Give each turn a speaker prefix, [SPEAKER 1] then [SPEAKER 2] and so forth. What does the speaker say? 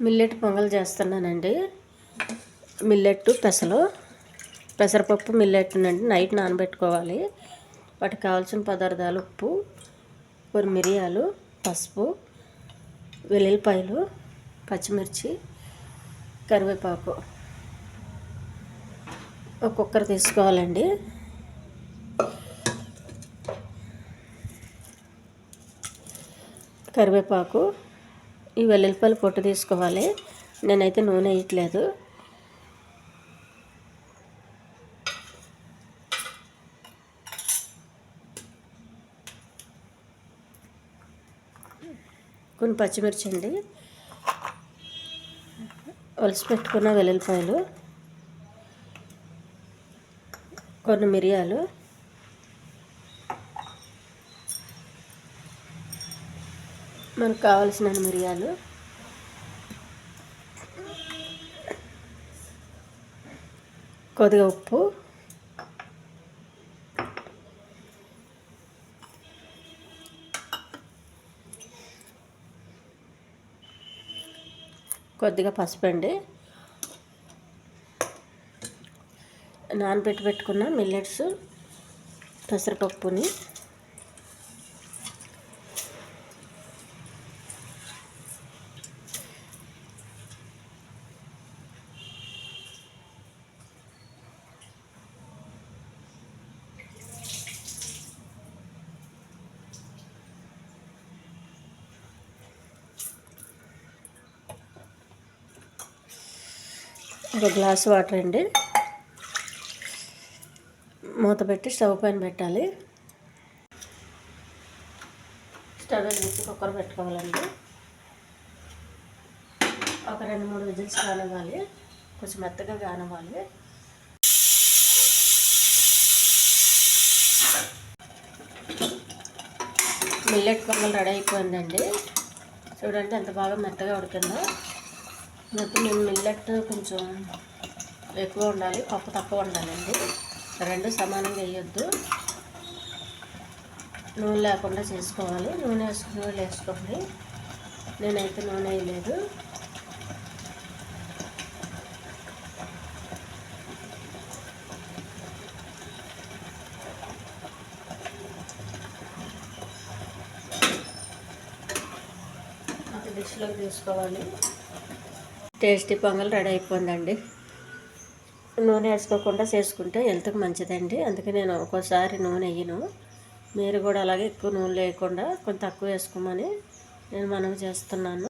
[SPEAKER 1] Millet pongal చేస్తున్నానండి. Millet పెసరపప్పు millet అండి నైట్ నానబెట్టుకోవాలి. వాటికి కావాల్సిన పదార్థాలు ఉప్పు, కొన్ని మిరియాలు, పసుపు, వెల్లుల్లిపాయలు, పచ్చిమిర్చి, కరివేపాకు. ఒక కుక్కర్ తీసుకోవాలండి. కరివేపాకు, ఈ వెల్లుల్లిపాయలు పొట్టు తీసుకోవాలి. నేనైతే నూనె వేయట్లేదు. కొన్ని పచ్చిమిర్చి అండి, ఒలిసి పెట్టుకున్న వెల్లుల్లిపాయలు, కొన్ని మిరియాలు, మనకు కావలసిన మిరియాలు, కొద్దిగా ఉప్పు, కొద్దిగా పసుపు అండి, పెట్టుకున్న మిల్లెట్స్ పెసరపప్పుని ఒక గ్లాసు వాటర్ అండి, మూత పెట్టి స్టవ్ పైన పెట్టాలి. స్టవ్ వెలిగించి కుక్కర్ పెట్టుకోవాలండి. ఒక 2-3 విజిల్స్ కానివ్వాలి, కొంచెం మెత్తగా కానివ్వాలి. మిల్లెట్ పొంగల్ రెడీ అయిపోయిందండి. చూడండి ఎంత బాగా మెత్తగా ఉడికిందో. ఇప్పుడు నేను మిల్లెట్ కొంచెం ఎక్కువ ఉండాలి, పప్పు తక్కువ ఉండాలండి. రెండు సమానంగా వేయొద్దు. నూనె లేకుండా చేసుకోవాలి. నూనె వేసుకోండి. నేనైతే నూనె వేయలేదు. ఒక డిష్లోకి తీసుకోవాలి. టేస్టీ పొంగల్ రెడీ అయిపోయిందండి. నూనె వేసుకోకుండా చేసుకుంటే హెల్త్కి మంచిదండి. అందుకే నేను ఒక్కోసారి నూనె వేయను. మీరు కూడా అలాగే ఎక్కువ నూనె లేకుండా కొంచెం తక్కువ వేసుకోమని నేను మనవి చేస్తున్నాను.